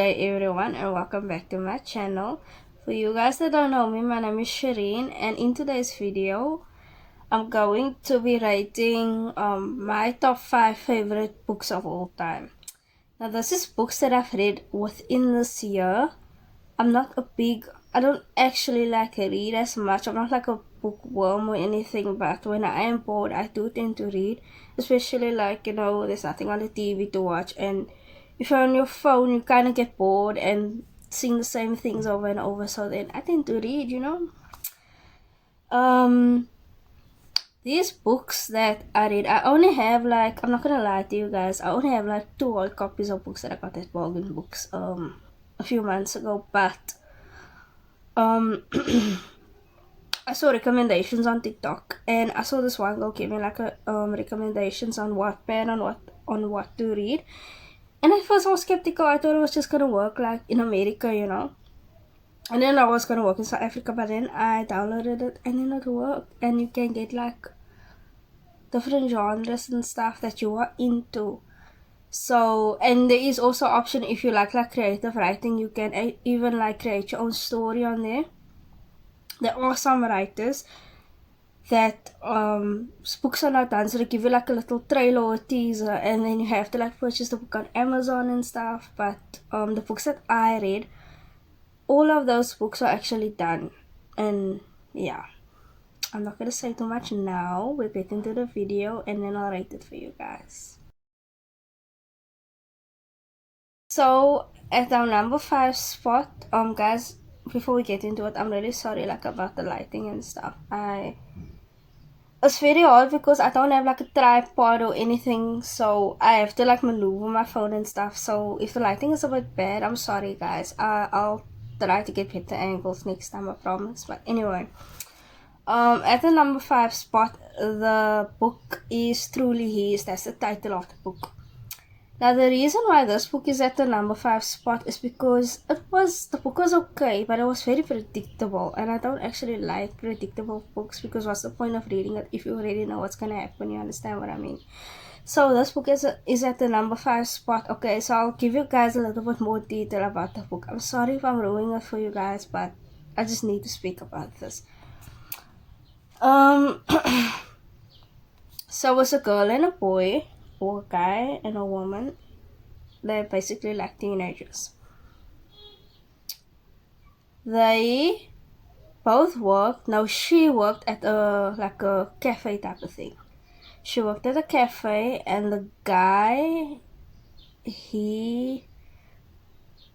Hi everyone and welcome back to my channel. For you guys that don't know me, my name is Shireen, and in today's video I'm going to be rating my top 5 favorite books of all time. Now this is books that I've read within this year. I don't actually like read as much. I'm not like a bookworm or anything, but when I am bored I do tend to read, especially like, there's nothing on the TV to watch, and if you're on your phone you kind of get bored and seeing the same things over and over, so then I tend to read. These books that I read, I only have like, I'm not gonna lie to you guys, I only have like 2 old copies of books that I got at Bargain Books a few months ago, but I saw recommendations on TikTok, and I saw this one girl give me like a recommendations on Wattpad on what to read. And at first I was skeptical. I thought it was just gonna work like in America. And then I was gonna work in South Africa, but then I downloaded it and then it worked. And you can get like different genres and stuff that you are into. So, and there is also option if you like creative writing, you can even like create your own story on there. There are some writers that books are not done, so they give you like a little trailer or teaser, and then you have to like purchase the book on Amazon and stuff. But the books that I read, all of those books are actually done. And yeah, I'm not gonna say too much now. We'll get into the video and then I'll rate it for you guys. So at our number 5 spot, guys, before we get into it, I'm really sorry like about the lighting and stuff. It's very hard because I don't have like a tripod or anything, so I have to like maneuver my phone and stuff. So if the lighting is a bit bad, I'm sorry guys. I'll try to get better angles next time, I promise. But anyway, at the number 5 spot, the book is Truly His. That's the title of the book. Now the reason why this book is at the number 5 spot is because the book was okay, but it was very predictable, and I don't actually like predictable books because what's the point of reading it if you already know what's gonna happen? You understand what I mean? So this book is at the number 5 spot. Okay, so I'll give you guys a little bit more detail about the book. I'm sorry if I'm ruining it for you guys, but I just need to speak about this. So it's a girl and a boy, or a guy and a woman. They're basically like teenagers. They both worked. Now she worked at a cafe type of thing. She worked at a cafe, and the guy, he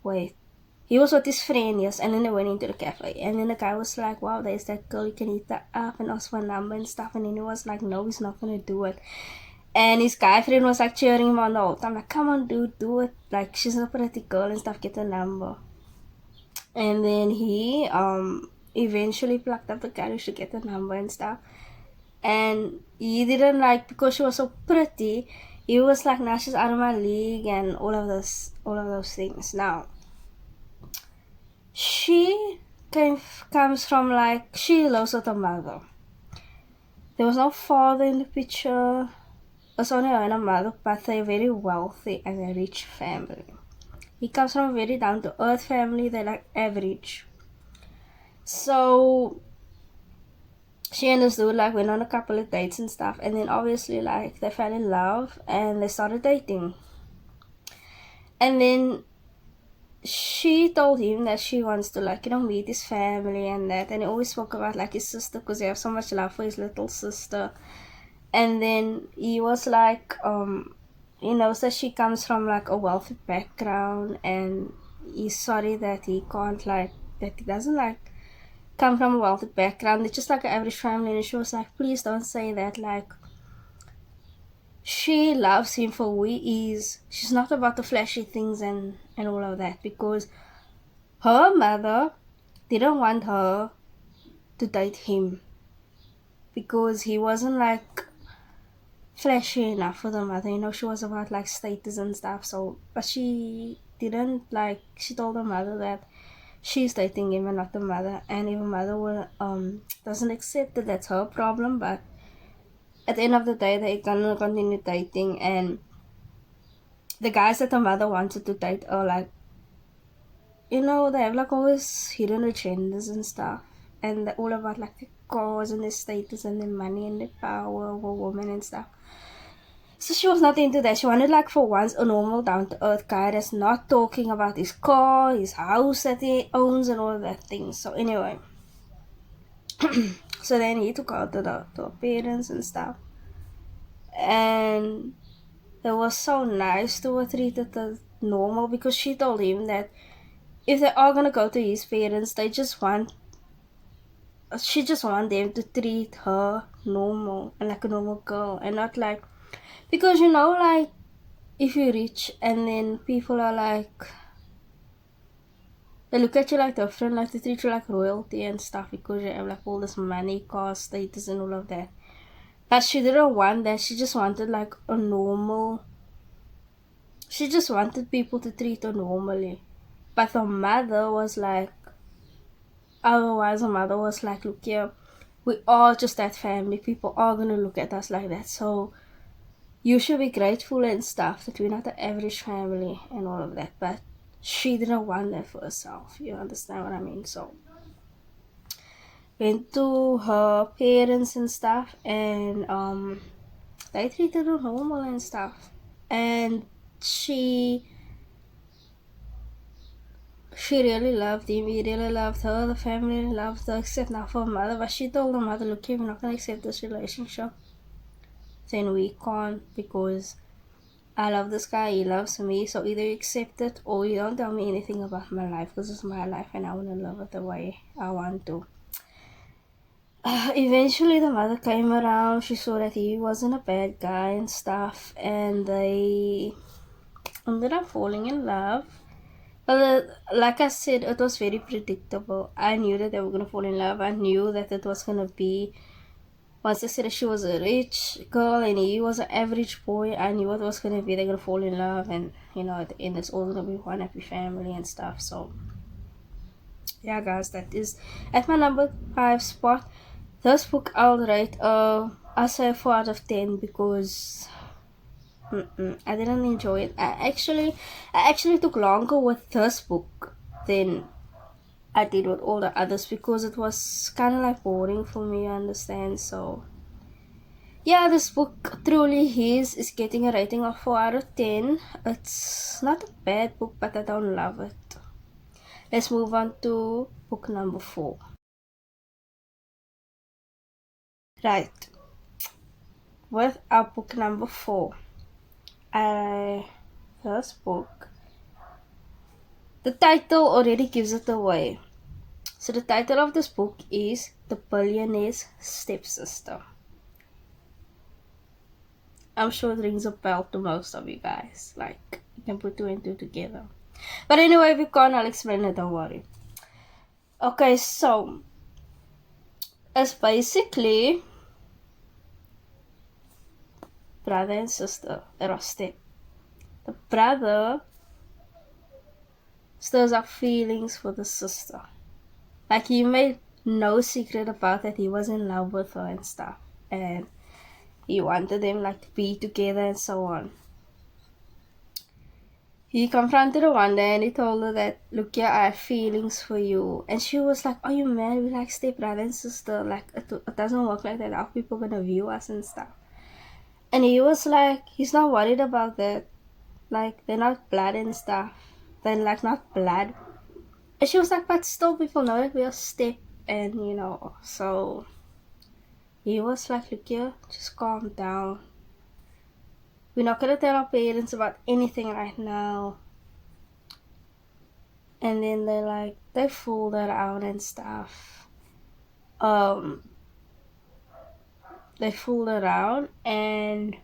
was with his friend, yes, and then they went into the cafe, and then the guy was like, wow, there's that girl, you can hit that up and ask for a number and stuff, and then he was like, no, he's not gonna do it. And his guy friend was like cheering him on the whole time, like, come on dude, do it, like, she's a pretty girl and stuff, get a number. And then he eventually plucked up the courage to get the number and stuff, and he didn't like, because she was so pretty, he was like, nah, she's out of my league and all of those things. Now she comes from like, she lives with her mother. There was no father in the picture. It's only her and her mother, but they're very wealthy and a rich family. He comes from a very down to earth family. They're like average. So she and this dude like went on a couple of dates and stuff, and then obviously like they fell in love and they started dating. And then she told him that she wants to like, meet his family and that, and he always spoke about like his sister because he has so much love for his little sister. And then he was like, he knows that she comes from like a wealthy background, and he's sorry that he can't like, that he doesn't like come from a wealthy background. It's just like an average family. And she was like, please don't say that, like, she loves him for who he is. She's not about the flashy things and all of that, because her mother didn't want her to date him because he wasn't like flashy enough for the mother. She was about like status and stuff. So, but she didn't like, she told her mother that she's dating him and not the mother, and if her mother will doesn't accept it, that's her problem. But at the end of the day, they're gonna continue dating, and the guys that her mother wanted to date are like they have like always hidden agendas and stuff, and they're all about like the cars and the status and the money and the power of a woman and stuff. So she was not into that. She wanted like for once a normal down to earth guy that's not talking about his car, his house that he owns and all of that things. So anyway, so then he took her to her parents and stuff, and they were so nice to her, treated her normal, because she told him that if they are gonna go to his parents, she just want them to treat her normal and like a normal girl, and not like, because like if you're rich and then people are like, they look at you like different, like they treat you like royalty and stuff because you have like all this money, car, status, and all of that. But she didn't want that. She just wanted like a normal. She just wanted people to treat her normally. But her mother was like, otherwise, her mother was like, look here, we are just that family. People are gonna look at us like that. So you should be grateful and stuff that we're not the average family and all of that. But she didn't want that for herself. You understand what I mean? So went to her parents and stuff, and they treated her normal and stuff. And she really loved him. He really loved her. The family loved her, except now for her mother. But she told her mother, look, if you're not gonna accept this relationship, then we can't, because I love this guy, he loves me. So either you accept it or you don't tell me anything about my life, because it's my life and I want to live it the way I want to. Eventually the mother came around. She saw that he wasn't a bad guy and stuff, and they ended up falling in love. But like I said, it was very predictable. I knew that they were going to fall in love. I knew that it was going to be, once they said that she was a rich girl and he was an average boy, I knew it was going to be. They're going to fall in love, and at the end it's all going to be one happy family and stuff. So yeah guys, that is at my number 5 spot. This book I'll rate I say a 4 out of 10, because I didn't enjoy it. I actually took longer with this book than I did with all the others, because it was kind of like boring for me, you understand? So yeah, this book truly is getting a rating of 4 out of 10. It's not a bad book, but I don't love it. Let's move on to book number 4. Right, with our book number 4, this book, the title already gives it away. So the title of this book is The Billionaire's Stepsister. I'm sure it rings a bell to most of you guys. Like, you can put 2 and 2 together. But anyway, if you can't, I'll explain it, don't worry. Okay, so it's basically brother and sister at a step. The brother stirs up feelings for the sister. Like, he made no secret about that he was in love with her and stuff, and he wanted them like to be together and so on. He confronted her one day and he told her that, look, yeah, I have feelings for you. And she was like, are you mad? We like step brother and sister. Like, it doesn't work like that. How people gonna view us and stuff. And he was like, he's not worried about that. Like, they're not blood and stuff. They're like not blood. And she was like, but still people know that we are step, and so he was like, look here, just calm down. We're not gonna tell our parents about anything right now. And then they fooled her out and stuff. They fooled her out, and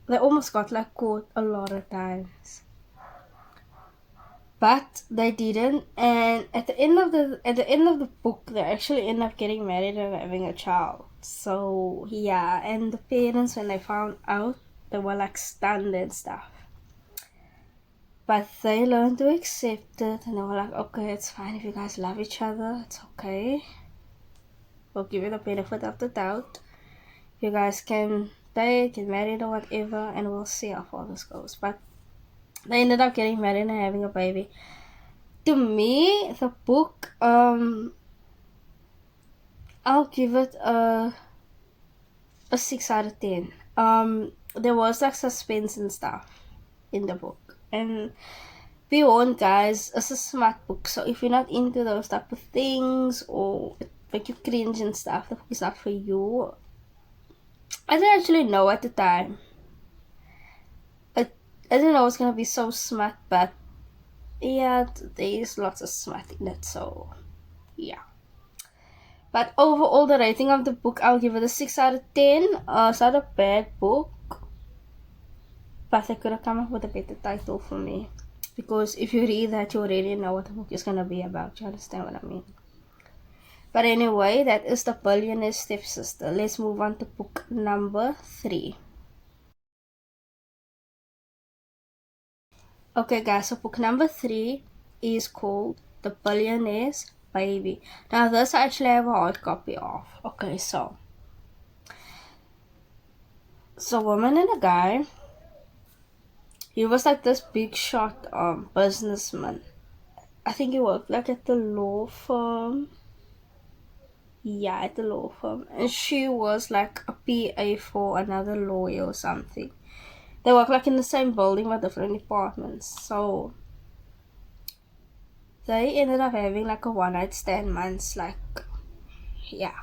they almost got like caught a lot of times. But they didn't, and at the end of the book, they actually end up getting married and having a child. So yeah, and the parents, when they found out, they were like stunned and stuff. But they learned to accept it, and they were like, okay, it's fine if you guys love each other, it's okay. We'll give you the benefit of the doubt. You guys can date, get married or whatever, and we'll see how far this goes. But They ended up getting married and having a baby. To me, the book, I'll give it a 6 out of 10. There was like suspense and stuff in the book, and be warned, guys, it's a smart book. So if you're not into those type of things or it make you cringe and stuff, the book is not for you. I didn't actually know at the time. I didn't know it was gonna be so smart, but yeah, there's lots of smart in it. So yeah. But overall, the rating of the book, I'll give it a 6 out of 10. It's not a bad book, but I could have come up with a better title for me. Because if you read that, you already know what the book is gonna be about. You understand what I mean? But anyway, that is The Billionaire Stepsister. Let's move on to book number 3. Okay, guys, so book number 3 is called The Billionaire's Baby. Now, this I actually have a hard copy of. Okay, so a woman and a guy. He was like this big shot businessman. I think he worked like at the law firm. Yeah, at the law firm. And she was like a PA for another lawyer or something. They work like in the same building but different departments. So they ended up having like a one night stand months, like, yeah.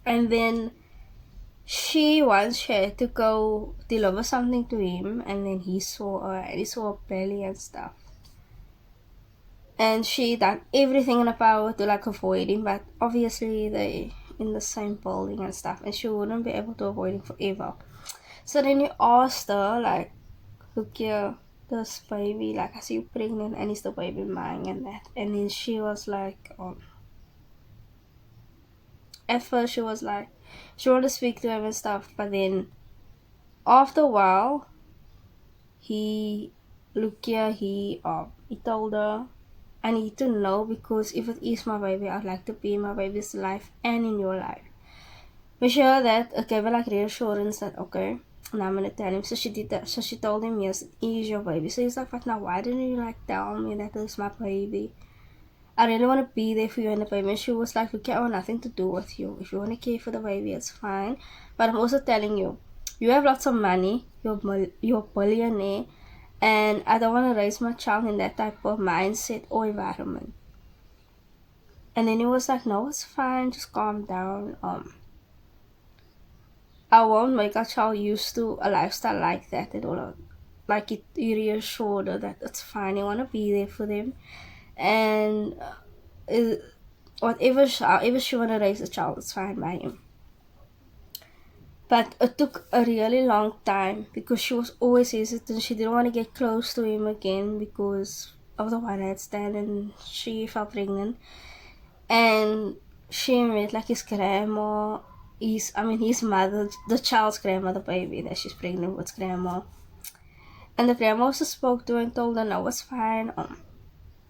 And then she had to go deliver something to him, and then he saw her belly and stuff. And she done everything in her power to like avoid him, but obviously they in the same building and stuff, and she wouldn't be able to avoid him forever. So then he asked her, like, look here, this baby, like, I see you pregnant and is the baby mine and that. And then she was like, at first she was like, she wanted to speak to him and stuff, but then after a while, he told her, I need to know, because if it is my baby, I'd like to be in my baby's life and in your life. When she heard that, it gave her like reassurance that, okay, now I'm gonna tell him. So she did that. So she told him, yes, it is your baby. So he's like, but now why didn't you like tell me that it's my baby? I really want to be there for you and the baby. And she was like, look, I want nothing to do with you. If you want to care for the baby, it's fine. But I'm also telling you, you have lots of money, you're a billionaire, and I don't want to raise my child in that type of mindset or environment. And then he was like, no, it's fine, just calm down. I won't make our child used to a lifestyle like that at all. Like, it reassured her that it's fine, you want to be there for them. And however she want to raise a child, it's fine by him. But it took a really long time because she was always hesitant. She didn't want to get close to him again because of the one night stand, and she fell pregnant. And she met like his grandma, his mother, the child's grandma, the baby that she's pregnant with, grandma. And the grandma also spoke to her and told her, no, it's fine.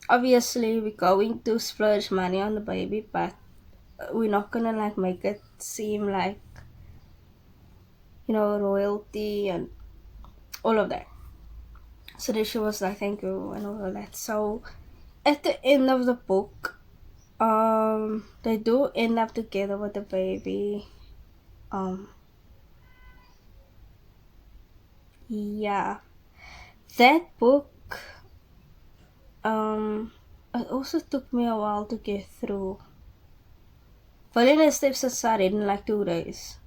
Obviously, we're going to splurge money on the baby, but we're not gonna like make it seem like, royalty and all of that. So then she was like, thank you and all of that. So at the end of the book, they do end up together with the baby. Yeah, that book, it also took me a while to get through. Billionaire Stepsister I read in like 2 days.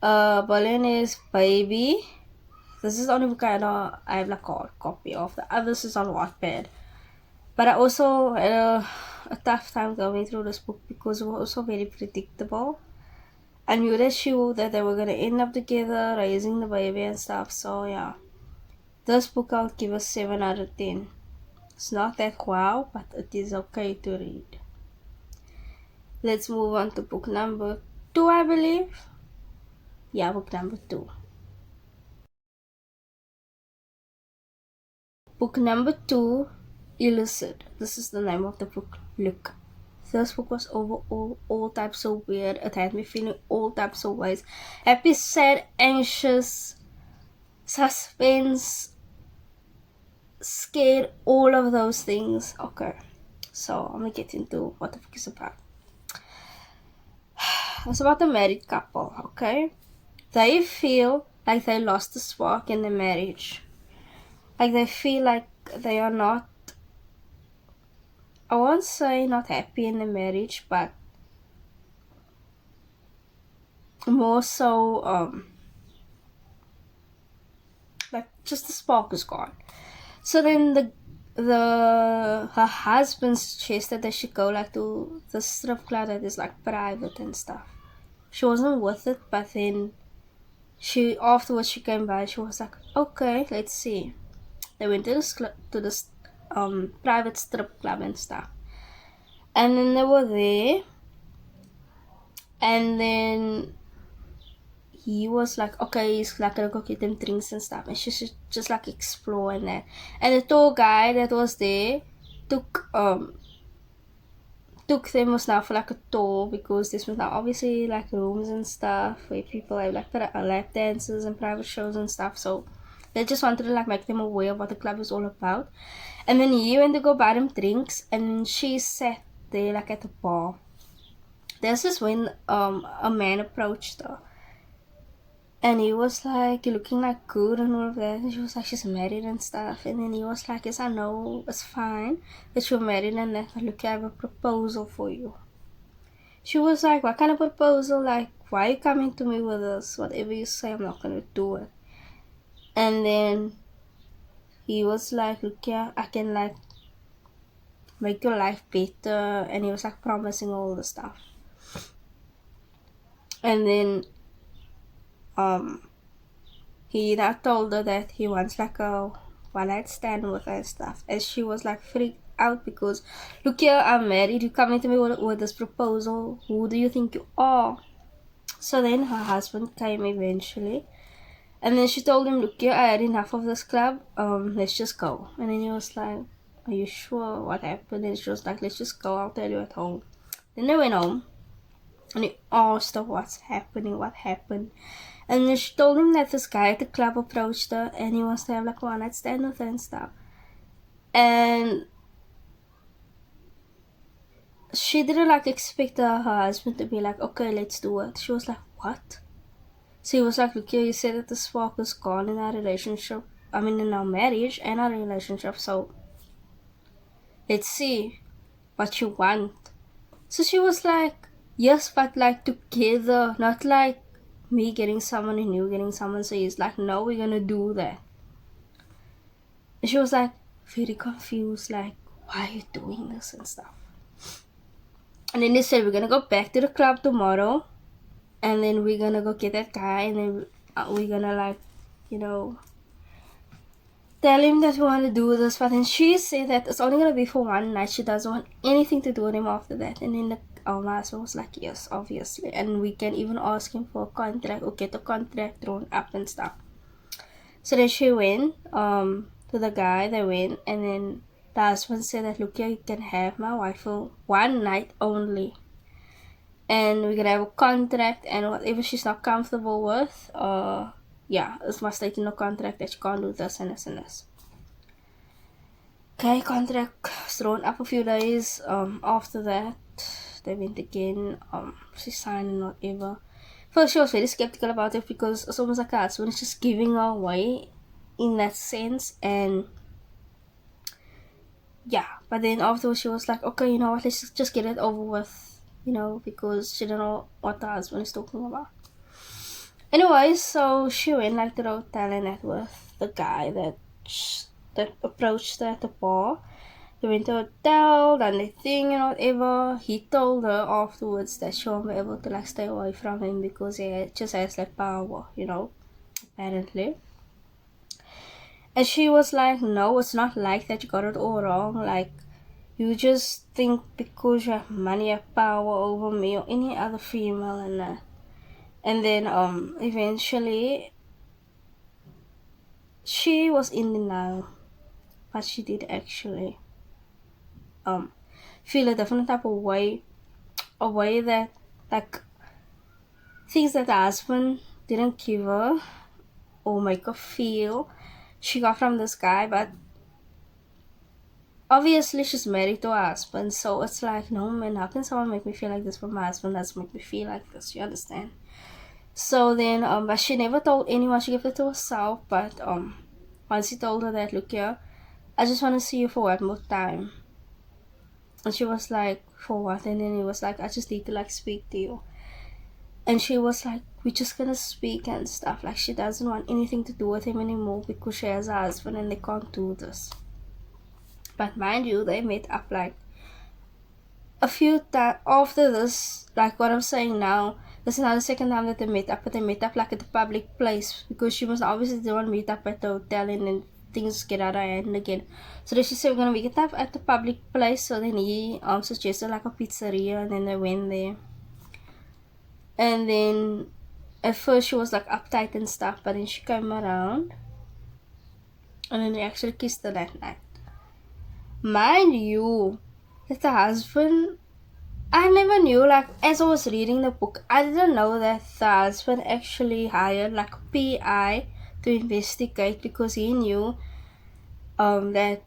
Billionaire's Baby, this is the only book I have like a hard copy of. The others is on Wattpad. But I also had a tough time going through this book because it was also very predictable. I knew that they were gonna end up together, raising the baby and stuff. So yeah, this book I'll give a 7 out of 10. It's not that wow, but it is okay to read. Let's move on to book number 2, I believe. Yeah, book number 2. Book number 2, Illicit. This is the name of the book. Look, this book was over all types of weird. It had me feeling all types of ways. Happy, sad, anxious, suspense, scared, all of those things. Okay, so I'm gonna get into what the fuck is about. It's about a married couple, okay? They feel like they lost the spark in their marriage. Like they feel like they are not, I won't say not happy in the marriage, but more so, like just the spark is gone. So then her husband suggested they should go like to the strip club that is like private and stuff. She wasn't with it, but then afterwards she came by. She was like, okay, let's see. They went to this private strip club and stuff, and then they were there, and then he was like, okay, he's like gonna go get them drinks and stuff, and she should just like explore and that. And the tour guy that was there took them was now for like a tour, because this was now obviously like rooms and stuff where people have like lap dances and private shows and stuff. So they just wanted to like make them aware of what the club is all about. And then he went to go buy them drinks, and she sat there like at the bar. This is when a man approached her, and he was like, you're looking like good and all of that. And she was like, she's married and stuff. And then he was like, yes, I know, it's fine that you're married and that, but look, I have a proposal for you. She was like, what kind of proposal? Like, why are you coming to me with this? Whatever you say, I'm not going to do it. And then he was like, look, yeah, I can like make your life better. And he was like promising all the stuff. And then he now told her that he wants like a one night stand with her and stuff. And she was like freaked out because, look here, I'm married, you coming to me with this proposal, who do you think you are? So then her husband came eventually, and then she told him, look here, I had enough of this club, let's just go. And then he was like, are you sure what happened? And she was like, let's just go, I'll tell you at home. Then they went home, and he asked her what's happening, what happened. And then she told him that this guy at the club approached her, and he wants to have like a one night stand with her and stuff. And she didn't like expect her husband to be like, okay, let's do it. She was like, what? So he was like, look here, you said that the spark is gone in our relationship. I mean, in our marriage and our relationship. So let's see what you want. So she was like, yes, but like together, not like me getting someone and you getting someone. So he's like, no, we're gonna do that. And she was like very confused, like, why are you doing this and stuff? And then they said, we're gonna go back to the club tomorrow, and then we're gonna go get that guy, and then we're gonna like, you know, tell him that we want to do this. But then she said that it's only gonna be for one night. She doesn't want anything to do with him after that. And then my husband was like, yes, obviously, and we can even ask him for a contract or get a contract drawn up and stuff. So then she went to the guy. They went, and then the husband said that, look here, you can have my wife for one night only, and we're gonna have a contract, and whatever she's not comfortable with, yeah, it must state in the contract that you can't do this and this and this. Okay, contract thrown up a few days. After that, they went again. She signed and whatever. First, she was very skeptical about it because it's almost like a husband is just giving her away in that sense. And yeah, but then afterwards she was like, okay, you know what, let's just get it over with, you know, because she didn't know what the husband is talking about. Anyways, so she went like to the hotel and that with the guy that approached her at the bar. They went to the hotel, done their thing and whatever. He told her afterwards that she won't be able to like stay away from him because he just has like power, you know, apparently. And she was like, no, it's not like that, you got it all wrong. Like, you just think because you have money, you have power over me or any other female and that. And then eventually she was in denial, but she did actually feel a different type of way, a way that, like, things that the husband didn't give her, or make her feel she got from this guy, but obviously she's married to her husband, so it's like, no man, how can someone make me feel like this from my husband? That's make me feel like this, you understand? So then, but she never told anyone, she gave it to herself, but once he told her that, look here, I just want to see you for one more time. And she was like, for what? And then he was like, I just need to like speak to you. And she was like, we're just gonna speak and stuff. Like she doesn't want anything to do with him anymore because she has a husband and they can't do this. But mind you, they met up like a few times after this, like what I'm saying now. This is not the second time that they met up, but they met up like at a public place because she must obviously don't want to meet up at the hotel and then things get out of hand again. So then she said, we're gonna meet up at the public place. So then he suggested like a pizzeria, and then they went there. And then at first she was like uptight and stuff, but then she came around and then they actually kissed her that night. Mind you, that the husband, I never knew, like as I was reading the book, I didn't know that the husband actually hired like a PI to investigate because he knew that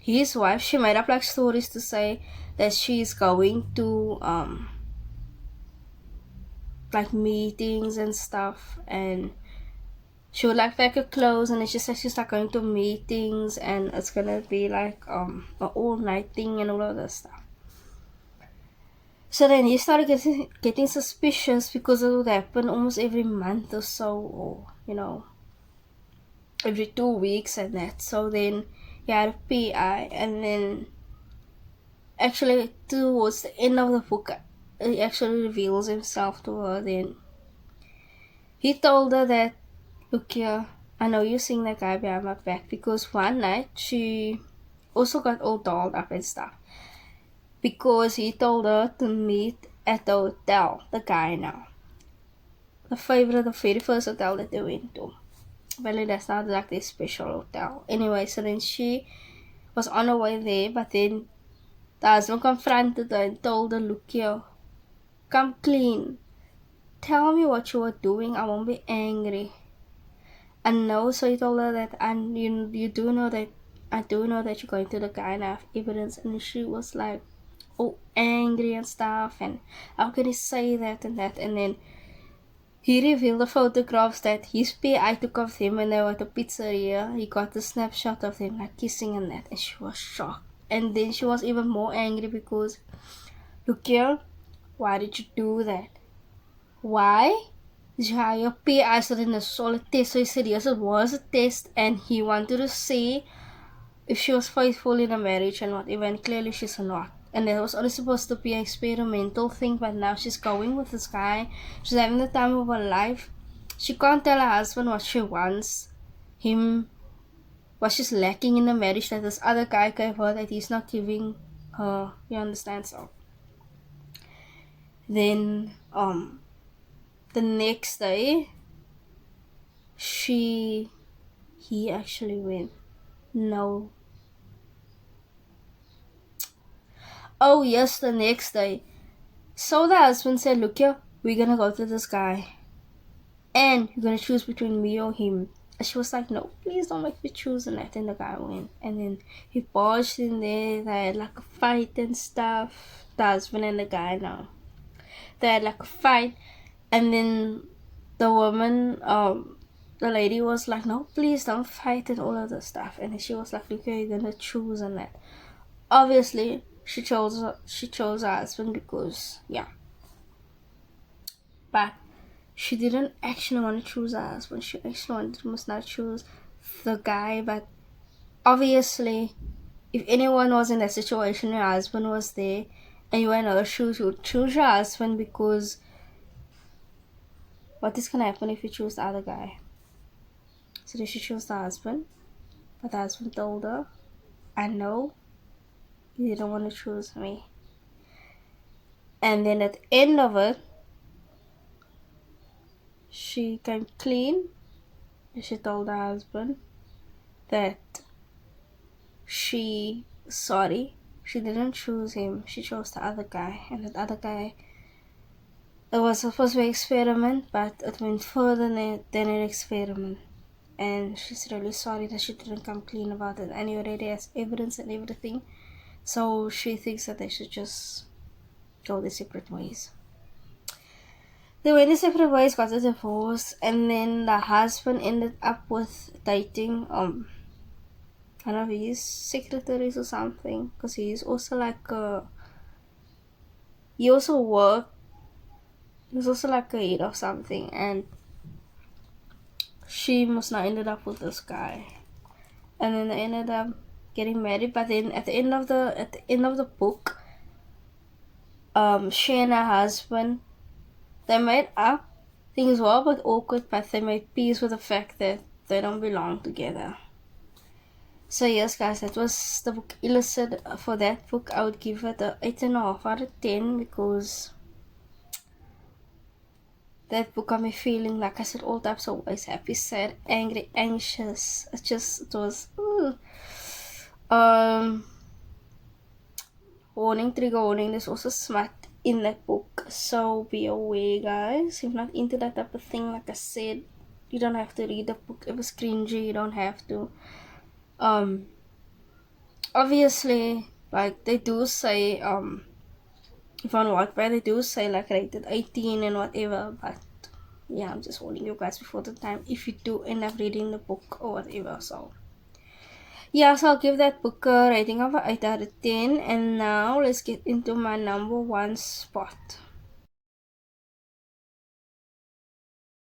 his wife, she made up like stories to say that she's going to like meetings and stuff, and she would like pack her clothes, and then she said she's like going to meetings and it's gonna be like an all night thing and all of that stuff. So then he started getting suspicious because it would happen almost every month or so, or you know, every 2 weeks and that. So then he had a PI, and then actually towards the end of the book he actually reveals himself to her. Then he told her that, look here, I know you're seeing that guy behind my back, because one night she also got all dolled up and stuff because he told her to meet at the hotel, the guy now. The very first hotel that they went to. Well, that's not like this special hotel. Anyway, so then she was on her way there, but then the husband confronted her and told her, look here, come clean. Tell me what you were doing, I won't be angry. And no, so he told her that, and you do know that, I do know that you're going to the guy and I have evidence. And she was like, oh, angry and stuff, and how can he say that and that? And then he revealed the photographs that his PI took of him when they were at the pizzeria. He got the snapshot of them like kissing and that, and she was shocked. And then she was even more angry because, look here, why did you do that? Why? Did you hire your PI so then a solid test? So he said yes, it was a test, and he wanted to see if she was faithful in a marriage and whatever, and clearly she's not. And it was only supposed to be an experimental thing, but now she's going with this guy. She's having the time of her life. She can't tell her husband what she wants. Him, what she's lacking in the marriage that this other guy gave her that he's not giving her. You understand? So then the next day he actually went. No. Oh yes, the next day. So the husband said, look here, we're gonna go to this guy, and you're gonna choose between me or him. And she was like, no, please don't make me choose. And then the guy went, and then he barged in there. They had like a fight and stuff. The husband and the guy now. They had like a fight, and then the woman, the lady was like, no, please don't fight and all of this stuff. And then she was like, look here, you're gonna choose and that. Obviously she chose her husband because, yeah. But she didn't actually want to choose her husband. She actually must not choose the guy. But obviously, if anyone was in that situation, your husband was there, and you were in her shoes, you would choose your husband, because what is gonna happen if you choose the other guy? So then she chose the husband, but the husband told her, I know you didn't want to choose me. And then at the end of it, she came clean, and she told her husband that she didn't choose him, she chose the other guy, and that other guy It was supposed to be an experiment, but it went further than an experiment. And she's really sorry that she didn't come clean about it, and he already has evidence and everything. So she thinks that they should just go their separate ways. They went their separate ways, got a divorce, and then the husband ended up with dating one of his secretaries or something, because he's also like he was also like a head of something, and she must not ended up with this guy, and then they ended up getting married. But then at the end of the book, she and her husband, they made up. Things were a bit awkward, but they made peace with the fact that they don't belong together. So yes, guys, that was the book Illicit. For that book, I would give it a 8.5 out of 10, because that book got me feeling, like I said, all types of ways: happy, sad, angry, anxious. It was warning, trigger warning. There's also smut in that book, so be aware, guys. If you're not into that type of thing, like I said, you don't have to read the book. If it's cringy, you don't have to. Obviously, like they do say, if on Wattpad they do say like rated 18 and whatever, but yeah, I'm just warning you guys before the time if you do end up reading the book or whatever. So yeah, so I'll give that book a rating of 8 out of 10. And now let's get into my number 1 spot.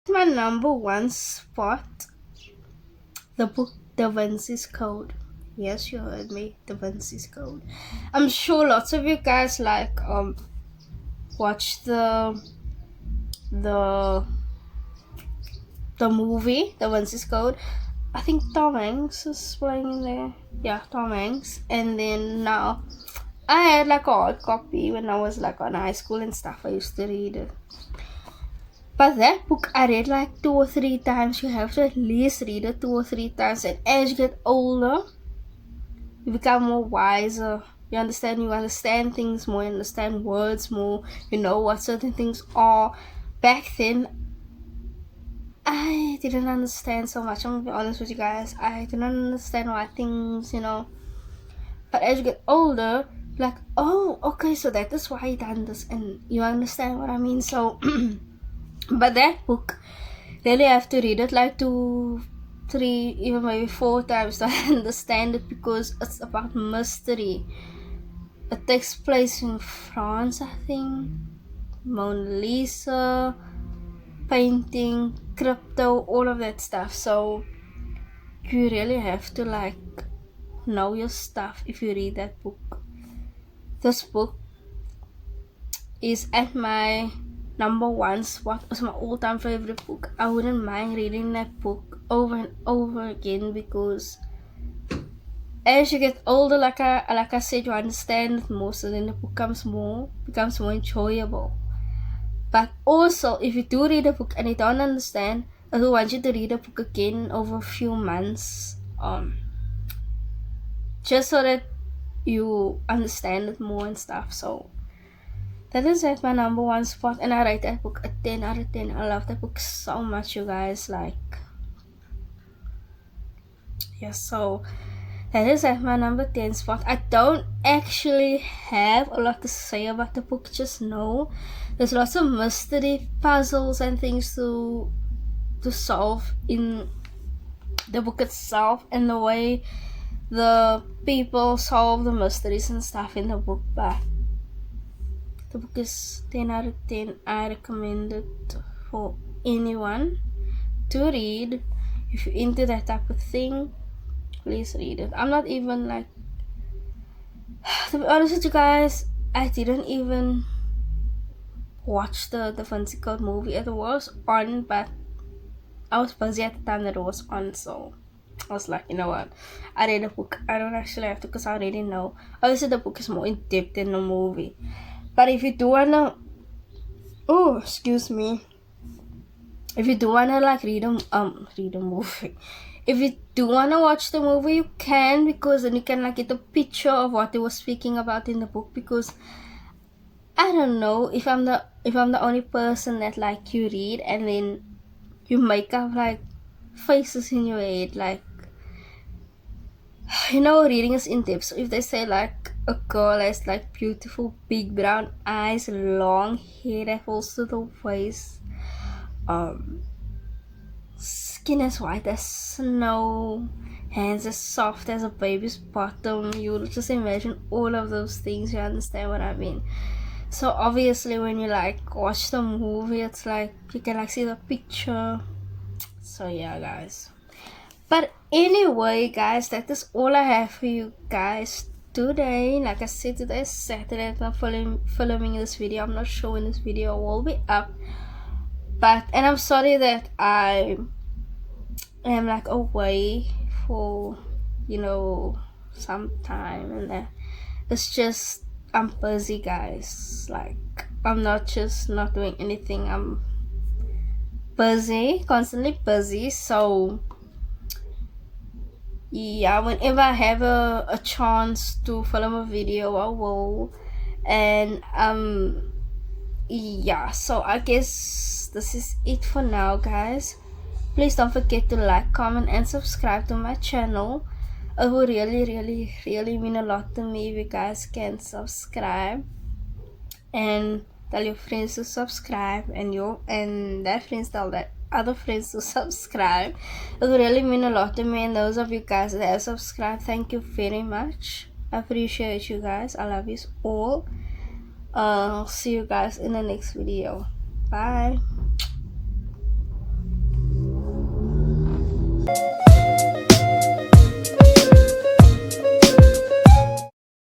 My number 1 spot, the book Da Vinci's Code. Yes, you heard me, Da Vinci's Code. I'm sure lots of you guys like watch the movie Da Vinci's Code. I think Tom Hanks is playing in there. Yeah, Tom Hanks. And then now, I had like a hard copy when I was like on high school and stuff. I used to read it. But that book I read like 2 or 3 times. You have to at least read it 2 or 3 times. And as you get older, you become more wiser. You understand things more, you understand words more, you know what certain things are. Back then, I didn't understand so much. I'm gonna be honest with you guys. I didn't understand why things, But as you get older, like, oh, okay, so that is why he done this, and you understand what I mean. So, but that book, really have to read it like 2, 3, even maybe 4 times to understand it, because it's about mystery. It takes place in France, I think. Mona Lisa, painting, crypto, all of that stuff. So you really have to like know your stuff if you read that book. This book is at my number 1 spot. It's my all-time favorite book. I wouldn't mind reading that book over and over again, because as you get older, like I said, you understand it more, so then the book becomes more enjoyable. But also, if you do read a book and you don't understand, I do want you to read a book again over a few months, just so that you understand it more and stuff. So that is at my number 1 spot, and I rate that book a 10 out of 10. I love that book so much, you guys. Like, yeah, so that is at my number 10 spot. I don't actually have a lot to say about the book. Just know there's lots of mystery, puzzles, and things to solve in the book itself, and the way the people solve the mysteries and stuff in the book. But the book is 10 out of 10. I recommend it for anyone to read. If you're into that type of thing, please read it. I'm not even like, to be honest with you guys, I didn't even watch the Da Vinci Code movie. It was on, but I was busy at the time that it was on, so I was like, you know what, I read the book. I don't actually have to, because I already know. Obviously the book is more in depth than the movie, but if you do wanna, if you do wanna like read a movie, if you do wanna watch the movie, you can, because then you can like get a picture of what they were speaking about in the book. Because I don't know if I'm the only person that like you read and then you make up like faces in your head, like, you know, reading is in depth. So if they say like a girl has like beautiful big brown eyes, long hair that falls to the waist, um, skin as white as snow, hands as soft as a baby's bottom, you would just imagine all of those things. You understand what I mean? So obviously when you like watch the movie, it's like you can like see the picture. So yeah, guys. But anyway, guys, that is all I have for you guys today. Like I said, today is Saturday. I'm filming this video. I'm not sure when this video will be up. But, and I'm sorry that I am like away for, you know, some time. And it's just, I'm busy, guys. Like, I'm not just not doing anything. I'm busy, constantly busy. So yeah, whenever I have a chance to film a video, I will. And yeah, so I guess this is it for now, guys. Please don't forget to like, comment, and subscribe to my channel. It would really mean a lot to me if you guys can subscribe and tell your friends to subscribe, and that friends tell that other friends to subscribe. It would really mean a lot to me, and those of you guys that have subscribed, thank you very much. I appreciate you guys. I love you all. See you guys in the next video. Bye.